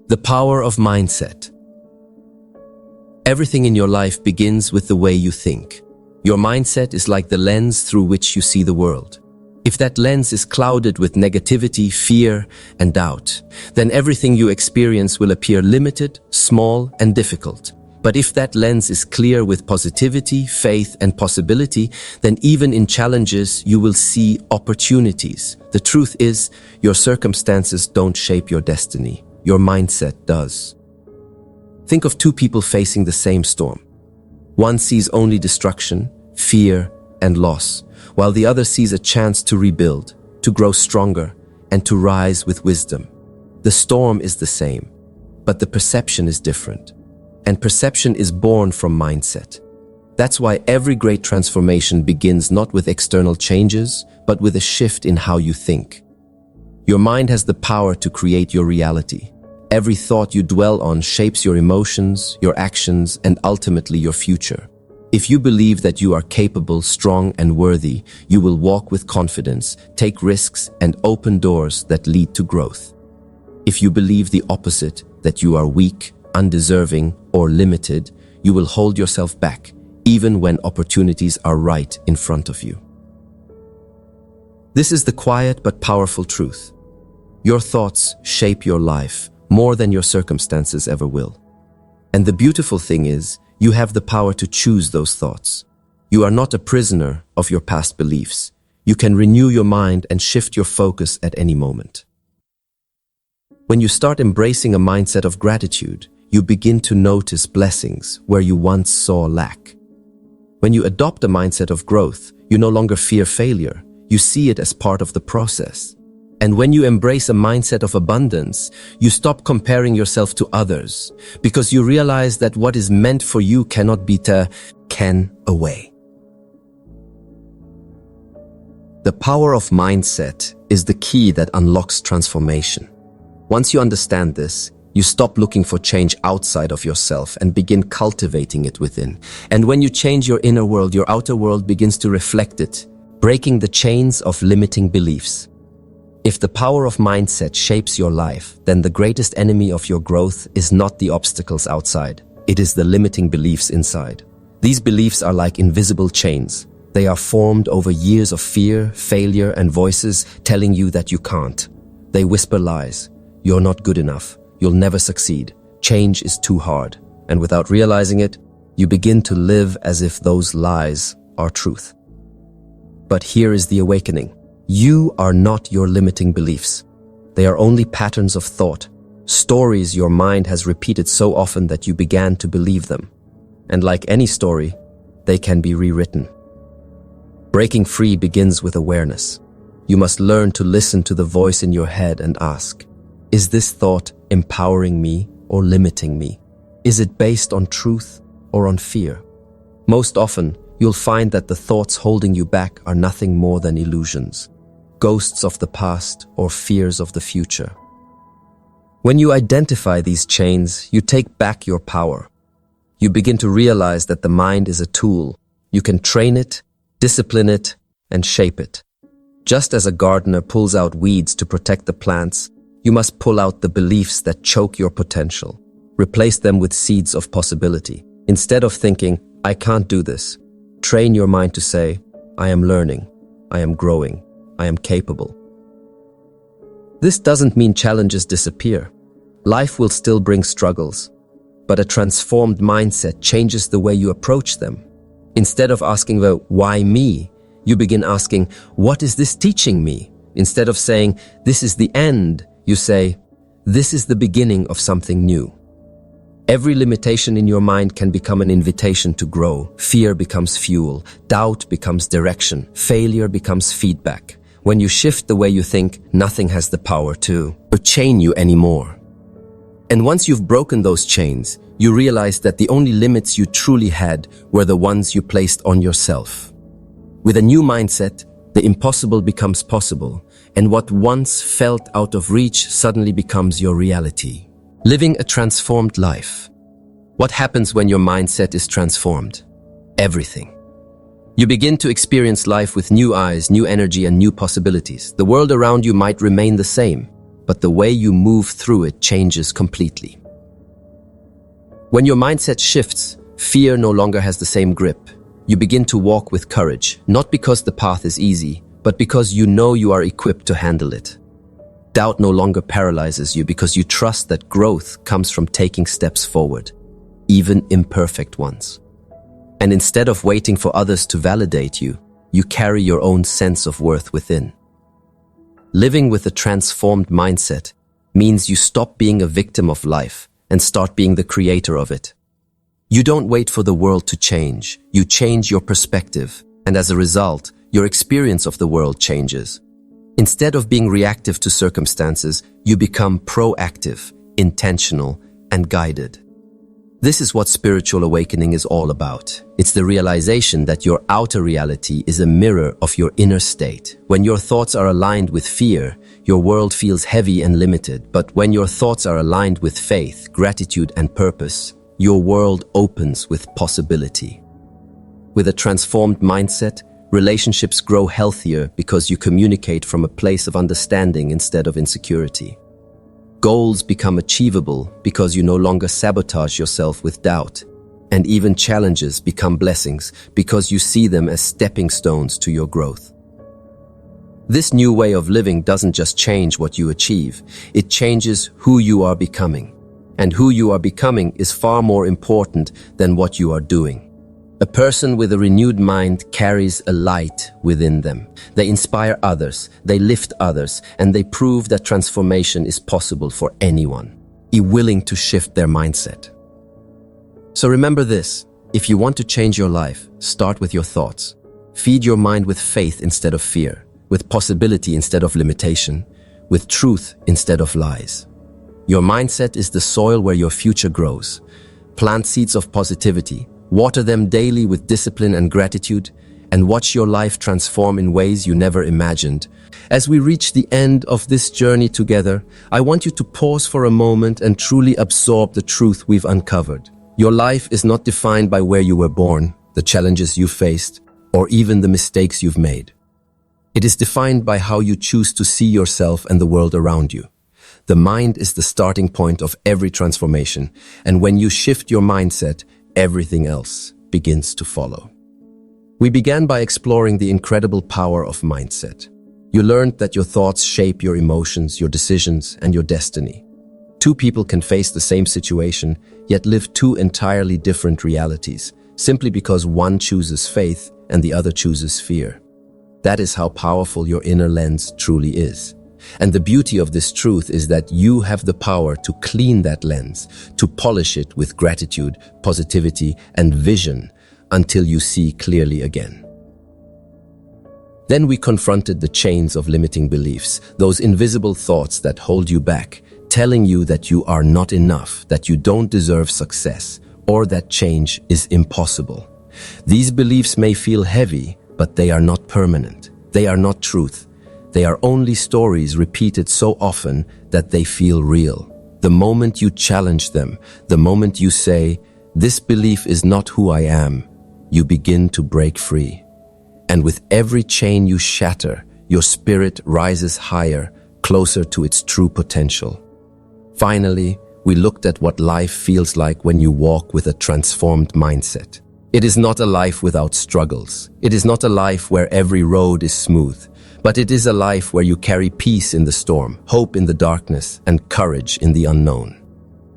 The power of mindset. Everything in your life begins with the way you think. Your mindset is like the lens through which you see the world. If that lens is clouded with negativity, fear, and doubt, then everything you experience will appear limited, small, and difficult. But if that lens is clear with positivity, faith, and possibility, then even in challenges, you will see opportunities. The truth is, your circumstances don't shape your destiny. Your mindset does. Think of two people facing the same storm. One sees only destruction, fear, and loss, while the other sees a chance to rebuild, to grow stronger, and to rise with wisdom. The storm is the same, but the perception is different. And perception is born from mindset. That's why every great transformation begins not with external changes, but with a shift in how you think. Your mind has the power to create your reality. Every thought you dwell on shapes your emotions, your actions, and ultimately your future. If you believe that you are capable, strong, and worthy, you will walk with confidence, take risks, and open doors that lead to growth. If you believe the opposite, that you are weak, undeserving, or limited, you will hold yourself back, even when opportunities are right in front of you. This is the quiet but powerful truth. Your thoughts shape your life more than your circumstances ever will. And the beautiful thing is, you have the power to choose those thoughts. You are not a prisoner of your past beliefs. You can renew your mind and shift your focus at any moment. When you start embracing a mindset of gratitude, you begin to notice blessings where you once saw lack. When you adopt a mindset of growth, you no longer fear failure. You see it as part of the process. And when you embrace a mindset of abundance, you stop comparing yourself to others because you realize that what is meant for you cannot be taken away. The power of mindset is the key that unlocks transformation. Once you understand this, you stop looking for change outside of yourself and begin cultivating it within. And when you change your inner world, your outer world begins to reflect it, breaking the chains of limiting beliefs. If the power of mindset shapes your life, then the greatest enemy of your growth is not the obstacles outside. It is the limiting beliefs inside. These beliefs are like invisible chains. They are formed over years of fear, failure, and voices telling you that you can't. They whisper lies. You're not good enough. You'll never succeed. Change is too hard. And without realizing it, you begin to live as if those lies are truth. But here is the awakening. You are not your limiting beliefs. They are only patterns of thought, stories your mind has repeated so often that you began to believe them. And like any story, they can be rewritten. Breaking free begins with awareness. You must learn to listen to the voice in your head and ask, is this thought empowering me or limiting me? Is it based on truth or on fear? Most often, you'll find that the thoughts holding you back are nothing more than illusions, ghosts of the past or fears of the future. When you identify these chains, you take back your power. You begin to realize that the mind is a tool. You can train it, discipline it, and shape it. Just as a gardener pulls out weeds to protect the plants, you must pull out the beliefs that choke your potential. Replace them with seeds of possibility. Instead of thinking, I can't do this, train your mind to say, I am learning, I am growing, I am capable. This doesn't mean challenges disappear. Life will still bring struggles, but a transformed mindset changes the way you approach them. Instead of asking the why me, you begin asking, what is this teaching me? Instead of saying, this is the end, you say, this is the beginning of something new. Every limitation in your mind can become an invitation to grow. Fear becomes fuel, doubt becomes direction, failure becomes feedback. When you shift the way you think, nothing has the power to chain you anymore. And once you've broken those chains, you realize that the only limits you truly had were the ones you placed on yourself. With a new mindset, the impossible becomes possible, and what once felt out of reach suddenly becomes your reality. Living a transformed life. What happens when your mindset is transformed? Everything. You begin to experience life with new eyes, new energy, and new possibilities. The world around you might remain the same, but the way you move through it changes completely. When your mindset shifts, fear no longer has the same grip. You begin to walk with courage, not because the path is easy, but because you know you are equipped to handle it. Doubt no longer paralyzes you because you trust that growth comes from taking steps forward, even imperfect ones. And instead of waiting for others to validate you, you carry your own sense of worth within. Living with a transformed mindset means you stop being a victim of life and start being the creator of it. You don't wait for the world to change, you change your perspective, and as a result, your experience of the world changes. Instead of being reactive to circumstances, you become proactive, intentional, and guided. This is what spiritual awakening is all about. It's the realization that your outer reality is a mirror of your inner state. When your thoughts are aligned with fear, your world feels heavy and limited. But when your thoughts are aligned with faith, gratitude, and purpose, your world opens with possibility. With a transformed mindset, relationships grow healthier because you communicate from a place of understanding instead of insecurity. Goals become achievable because you no longer sabotage yourself with doubt. And even challenges become blessings because you see them as stepping stones to your growth. This new way of living doesn't just change what you achieve, it changes who you are becoming. And who you are becoming is far more important than what you are doing. A person with a renewed mind carries a light within them. They inspire others, they lift others, and they prove that transformation is possible for anyone. Be willing to shift their mindset. So remember this, if you want to change your life, start with your thoughts. Feed your mind with faith instead of fear, with possibility instead of limitation, with truth instead of lies. Your mindset is the soil where your future grows. Plant seeds of positivity, water them daily with discipline and gratitude, and watch your life transform in ways you never imagined. As we reach the end of this journey together, I want you to pause for a moment and truly absorb the truth we've uncovered. Your life is not defined by where you were born, the challenges you faced, or even the mistakes you've made. It is defined by how you choose to see yourself and the world around you. The mind is the starting point of every transformation, and when you shift your mindset, everything else begins to follow. We began by exploring the incredible power of mindset. You learned that your thoughts shape your emotions, your decisions, and your destiny. Two people can face the same situation, yet live two entirely different realities, simply because one chooses faith and the other chooses fear. That is how powerful your inner lens truly is. And the beauty of this truth is that you have the power to clean that lens, to polish it with gratitude, positivity, and vision until you see clearly again. Then we confronted the chains of limiting beliefs, those invisible thoughts that hold you back, telling you that you are not enough, that you don't deserve success, or that change is impossible. These beliefs may feel heavy, but they are not permanent. They are not truth. They are only stories repeated so often that they feel real. The moment you challenge them, the moment you say, "This belief is not who I am," you begin to break free. And with every chain you shatter, your spirit rises higher, closer to its true potential. Finally, we looked at what life feels like when you walk with a transformed mindset. It is not a life without struggles. It is not a life where every road is smooth. But it is a life where you carry peace in the storm, hope in the darkness, and courage in the unknown.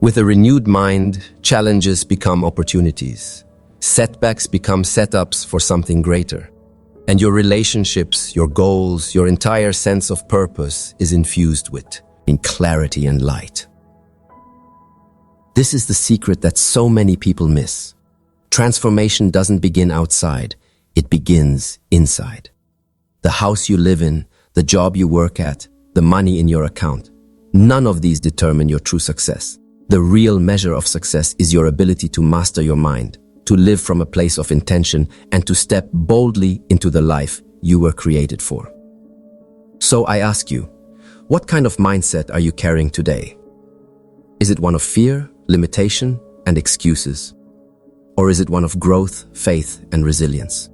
With a renewed mind, challenges become opportunities. Setbacks become setups for something greater. And your relationships, your goals, your entire sense of purpose is infused with clarity and light. This is the secret that so many people miss. Transformation doesn't begin outside, it begins inside. The house you live in, the job you work at, the money in your account. None of these determine your true success. The real measure of success is your ability to master your mind, to live from a place of intention, and to step boldly into the life you were created for. So I ask you, what kind of mindset are you carrying today? Is it one of fear, limitation, and excuses? Or is it one of growth, faith, and resilience?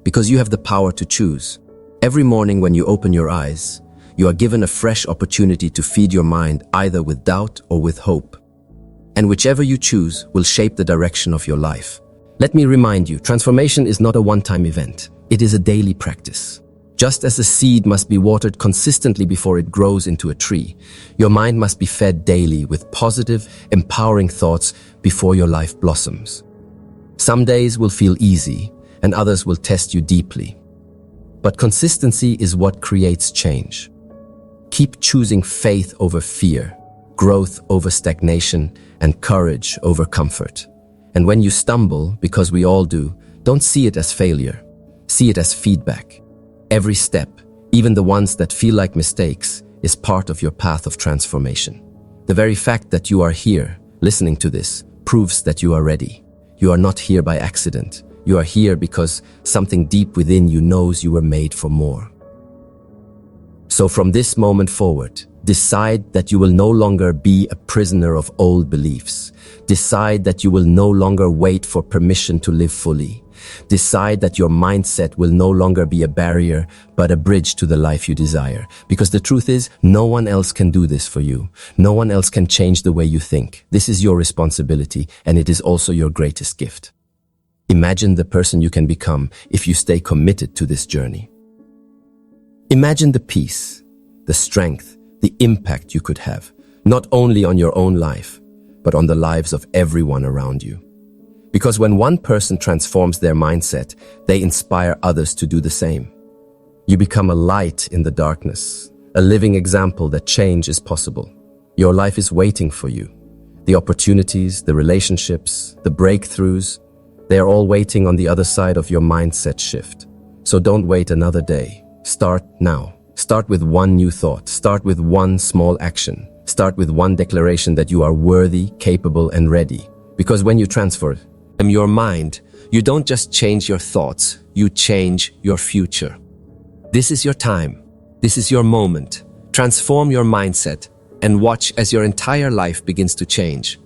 Because you have the power to choose. Every morning when you open your eyes, you are given a fresh opportunity to feed your mind either with doubt or with hope. And whichever you choose will shape the direction of your life. Let me remind you, transformation is not a one-time event. It is a daily practice. Just as a seed must be watered consistently before it grows into a tree, your mind must be fed daily with positive, empowering thoughts before your life blossoms. Some days will feel easy, and others will test you deeply. But consistency is what creates change. Keep choosing faith over fear, growth over stagnation, and courage over comfort. And when you stumble, because we all do, don't see it as failure. See it as feedback. Every step, even the ones that feel like mistakes, is part of your path of transformation. The very fact that you are here, listening to this, proves that you are ready. You are not here by accident. You are here because something deep within you knows you were made for more. So from this moment forward, decide that you will no longer be a prisoner of old beliefs. Decide that you will no longer wait for permission to live fully. Decide that your mindset will no longer be a barrier, but a bridge to the life you desire. Because the truth is, no one else can do this for you. No one else can change the way you think. This is your responsibility, and it is also your greatest gift. Imagine the person you can become if you stay committed to this journey. Imagine the peace, the strength, the impact you could have, not only on your own life, but on the lives of everyone around you. Because when one person transforms their mindset, they inspire others to do the same. You become a light in the darkness, a living example that change is possible. Your life is waiting for you. The opportunities, the relationships, the breakthroughs, they are all waiting on the other side of your mindset shift. So don't wait another day. Start now. Start with one new thought. Start with one small action. Start with one declaration that you are worthy, capable, and ready. Because when you transform your mind, you don't just change your thoughts, you change your future. This is your time. This is your moment. Transform your mindset and watch as your entire life begins to change.